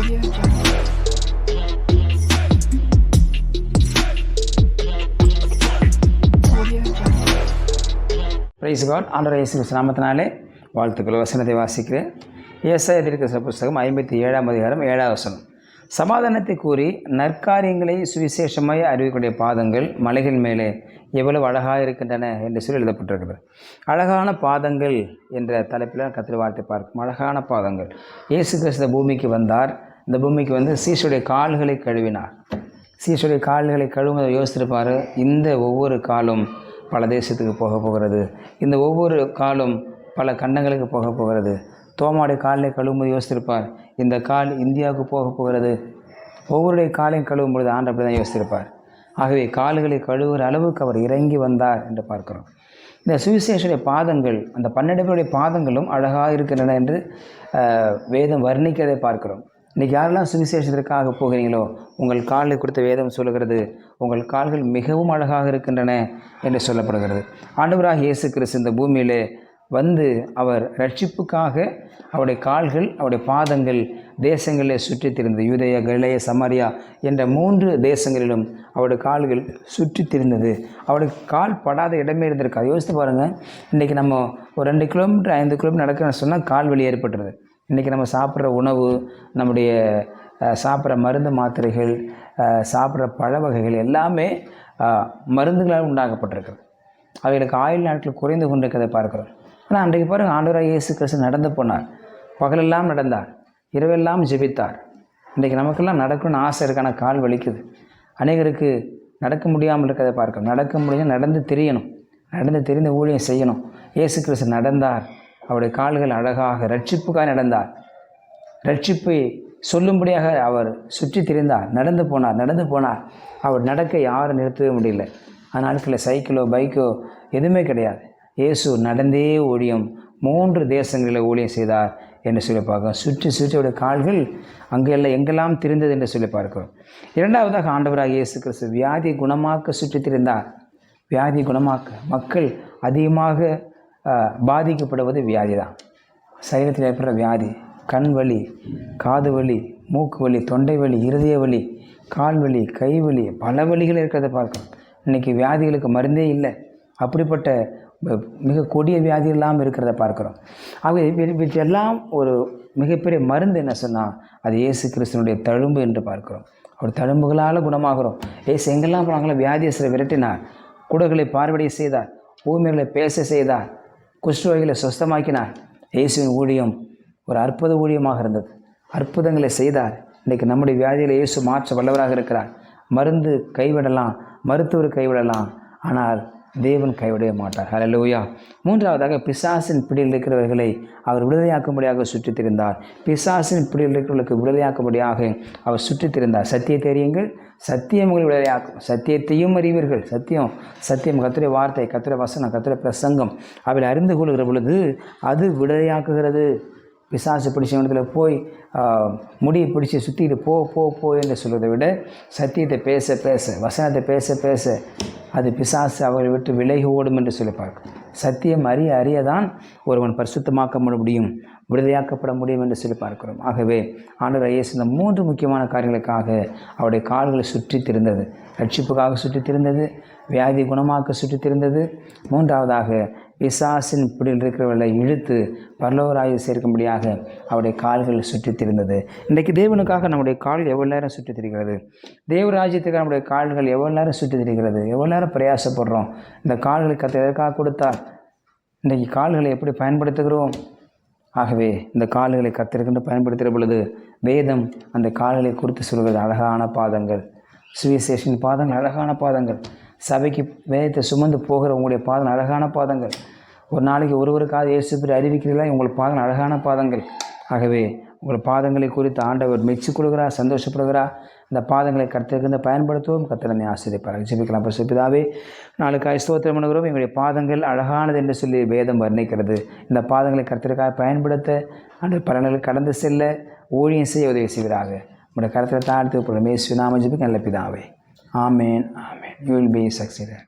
Price God. ஆண்டவர் இயேசு கிறிஸ்து நாமத்தினாலே வாழ்த்துக்கள். வசனத்தை வாசிக்கிறேன். ஏசாயா தீர்க்கதரிசன புஸ்தகம் 57ஆம் அதிகாரம் 7ஆவது வசனம். சமாதானத்தை கூறி நற்காரியங்களை சுவிசேஷமாய் அறிவிக்கக்கூடிய பாதங்கள் மலைகள் மேலே எவ்வளவு அழகாக இருக்கின்றன என்று சொல்லி எழுதப்பட்டிருக்கிறது. அழகான பாதங்கள் என்ற தலைப்பில் கர்த்தருடைய வார்த்தை பார்க்கும். அழகான பாதங்கள். இயேசு கிறிஸ்து பூமிக்கு வந்தார். இந்த பூமிக்கு வந்து சீஷருடைய கால்களை கழுவினார். சீஷருடைய கால்களை கழுவுவதை யோசித்திருப்பார். இந்த ஒவ்வொரு காலும் பல தேசத்துக்கு போக போகிறது. இந்த ஒவ்வொரு காலும் பல கண்டங்களுக்கு போக போகிறது. தோமாவுடைய காலை கழுவும்போது யோசித்திருப்பார், இந்த கால் இந்தியாவுக்கு போக போகிறது. ஒவ்வொருடைய காலையும் கழுவும் பொழுது ஆண்டு அப்படி தான் யோசித்திருப்பார். ஆகவே கால்களை கழுவுகிற அளவுக்கு அவர் இறங்கி வந்தார் என்று பார்க்கிறோம். இந்த சுவிசேஷனுடைய பாதங்கள், அந்த 12 பேருடைய பாதங்களும் அழகாக இருக்கின்றன என்று வேதம் வர்ணிக்கிறதை பார்க்கிறோம். இன்றைக்கி யாரெல்லாம் சுவிசேஷத்திற்காக போகிறீங்களோ உங்கள் காலை கொடுத்த வேதம் சொல்லுகிறது, உங்கள் கால்கள் மிகவும் அழகாக இருக்கின்றன என்று சொல்லப்படுகிறது. ஆண்டவராக இயேசு கிறிஸ்து இந்த பூமியிலே வந்து அவர் ரட்சிப்புக்காக அவருடைய கால்கள், அவருடைய பாதங்கள் தேசங்களில் சுற்றித் திரிந்தது. யூதேயா, கலிலேயா, சமாரியா என்ற 3 தேசங்களிலும் அவருடைய கால்கள் சுற்றித் திரிந்தது. அவருடைய கால் படாத இடமே இருந்திருக்காது. யோசித்து பாருங்கள், இன்றைக்கி நம்ம ஒரு 2 கிலோமீட்டர் 5 கிலோமீட்டர் நடக்கணும்னு சொன்னால் கால் வலி ஏற்பட்டுருது. இன்றைக்கி நம்ம சாப்பிட்ற உணவு, நம்முடைய சாப்பிட்ற மருந்து மாத்திரைகள், சாப்பிட்ற பழ வகைகள் எல்லாமே மருந்துகளால் உண்டாக்கப்பட்டிருக்கிறது. அவைகளுக்கு ஆயுள் நாட்கள் குறைந்து கொண்டிருக்கிறதை பார்க்குறோம். ஆனால் அன்றைக்கு பாருங்கள், ஆண்டவராக இயேசு கிறிஸ்து நடந்து போனார். பகலெல்லாம் நடந்தார், இரவெல்லாம் ஜெபித்தார். இன்றைக்கி நமக்கெல்லாம் நடக்கணும்னு ஆசை இருக்கான கால் வலிக்குது. அநேகருக்கு நடக்க முடியாமல் இருக்கிறதை பார்க்கணும். நடக்க முடியும், நடந்து திரியணும், நடந்து திரிந்த ஊழியம் செய்யணும். இயேசு கிறிஸ்து நடந்தார். அவருடைய கால்கள் அழகாக ரட்சிப்புக்காக நடந்தார். ரட்சிப்பை சொல்லும்படியாக அவர் சுற்றி திரிந்தார். நடந்து போனார். அவர் நடக்க யாரும் நிறுத்தவே முடியல. அந்த நாட்களில் சைக்கிளோ பைக்கோ எதுவுமே கிடையாது. இயேசு நடந்தே ஊழியம் 3 தேசங்களில் ஊழியம் செய்தார் என்று சொல்லி பார்க்கிறோம். சுற்றி அவருடைய கால்கள் அங்கெல்லாம் எங்கெல்லாம் திரிந்தது என்று சொல்லி பார்க்கிறோம். இரண்டாவதாக ஆண்டவராக இயேசு கிறிஸ்து வியாதி குணமாக்க சுற்றி திரிந்தார். வியாதி குணமாக்க மக்கள் அதிகமாக பாதிக்கப்படுவது வியாதி தான். சரீரத்தில் ஏற்படுற வியாதி, கண் வலி, காது வலி, மூக்கு வலி, தொண்டை வலி, இருதய வலி, கால் வலி, கை வலி, பல வலிகள் இருக்கிறத பார்க்கணும். இன்றைக்கி வியாதிகளுக்கு மருந்தே இல்லை. அப்படிப்பட்ட மிக கொடிய வியாதி இல்லாமல் இருக்கிறத பார்க்குறோம். ஆகவே இவற்றெல்லாம் ஒரு மிகப்பெரிய மருந்து என்ன சொன்னால் அது இயேசு கிறிஸ்துவனுடைய தழும்பு என்று பார்க்கிறோம். அவர் தழும்புகளால் குணமாகிறோம். இயேசு எங்கெல்லாம் போனாங்களோ வியாதியஸ்தரை விரட்டினார், குடர்களை பார்வையை செய்தார், ஊமைகளை பேச செய்தார், குஷ்டரோகிகளை சுஸ்தமாக்கினார். இயேசுவின் ஊழியம் ஒரு அற்புத ஊழியமாக இருந்தது. அற்புதங்களை செய்தார். இன்றைக்கு நம்முடைய வியாதியில் இயேசு மாற்ற வல்லவராக இருக்கிறார். மருந்து கைவிடலாம், மருத்துவர் கைவிடலாம், ஆனால் தேவன் கைவிடவே மாட்டார். ஹல்லேலூயா. மூன்றாவதாக பிசாசின் பிடியில் இருக்கிறவர்களை அவர் விடுதலையாக்கும்படியாக சுற்றித் திரிந்தார். பிசாசின் பிடியில் இருக்கிறவர்களுக்கு விடுதலையாக்கும்படியாக அவர் சுற்றித் திரிந்தார். சத்தியத்தை அறியுங்கள், சத்தியம் உங்களை விடுதலையாக்கும், சத்தியத்தையும் அறிவீர்கள். சத்தியம் கர்த்தருடைய வார்த்தை, கர்த்தருடைய வசனம், கர்த்தருடைய பிரசங்கம் அவை அறிந்து கொள்கிற பொழுது அது விடுதலையாக்குகிறது. பிசாசு பிடிச்ச இடத்துல போய் முடியை பிடிச்சி சுற்றிட்டு போ என்று சொல்வதை விட சத்தியத்தை பேச வசனத்தை பேச அது பிசாசு அவர்களை விட்டு விலகி ஓடும் என்று சொல்லி பார்க்கும். சத்தியம் அறியதான் ஒருவன் பரிசுத்தமாக்க முடியும், விடுதலையாக்கப்பட முடியும் என்று சொல்லி பார்க்கிறோம். ஆகவே ஆண்டவர் இயேசு இந்த 3 முக்கியமான காரியங்களுக்காக அவருடைய கால்களை சுற்றித் திரிந்தது. ரட்சிப்புக்காக சுற்றித் திரிந்தது, வியாதி குணமாக்க சுற்றித் திரிந்தது. மூன்றாவதாக பிசாசின் பிடியில் இருக்கிறவர்களை இழுத்து பரலோகராஜ்யத்தை சேர்க்கும்படியாக அவருடைய கால்கள் சுற்றித் திரிந்தது. இன்றைக்கு தேவனுக்காக நம்முடைய கால் எவ்வளோ நேரம் சுற்றித் திரிகிறது? தேவராஜ்யத்துக்காக நம்முடைய கால்கள் எவ்வளோ நேரம் சுற்றித் திரிகிறது? எவ்வளோ நேரம் பிரயாசப்படுறோம்? இந்த கால்களை கர்த்தர் எதற்காக கொடுத்தார்? இன்றைக்கு கால்களை எப்படி பயன்படுத்துகிறோம்? ஆகவே இந்த கால்களை கர்த்தருக்கென்று பயன்படுத்துகிற பொழுது வேதம் அந்த கால்களை குறித்து சொல்கிறது. அழகான பாதங்கள், சுவிசேஷின் பாதங்கள் அழகான பாதங்கள். சபைக்கு வேதத்தை சுமந்து போகிற உங்களுடைய பாதங்கள் அழகான பாதங்கள். ஒரு நாளைக்கு ஒருவருக்காக இயேசு பற்றி அறிவிக்கிறீர்களா? உங்கள் பாதங்கள் அழகான பாதங்கள். ஆகவே உங்கள் பாதங்களை குறித்து ஆண்டவர் மெச்சிக்கொள்கிறார், சந்தோஷப்படுகிறார். இந்த பாதங்களை கர்த்தருக்கென்று பயன்படுத்துவோம். கர்த்தர் நம்மை ஆசீர்வதிப்பார். ஜெபிக்கலாம். பரிசுத்தபிதாவே, நாளுக்காய் ஸ்தோத்திரம் பண்ணுகிறோம். எங்களுடைய பாதங்கள் அழகானது என்று சொல்லி வேதம் வர்ணிக்கிறது. இந்த பாதங்களை கர்த்தருக்காக பயன்படுத்த ஆண்டவர் பலன்கள் கடந்து செல்ல ஊழியம் செய்ய உதவி செய்வீராக. உங்களுடைய கருத்தில் தாழ்த்து இயேசுவின் நாமத்தில் ஜெபிக்கிறேன் நல்ல பிதாவே. ஆமேன். You will be succeeded.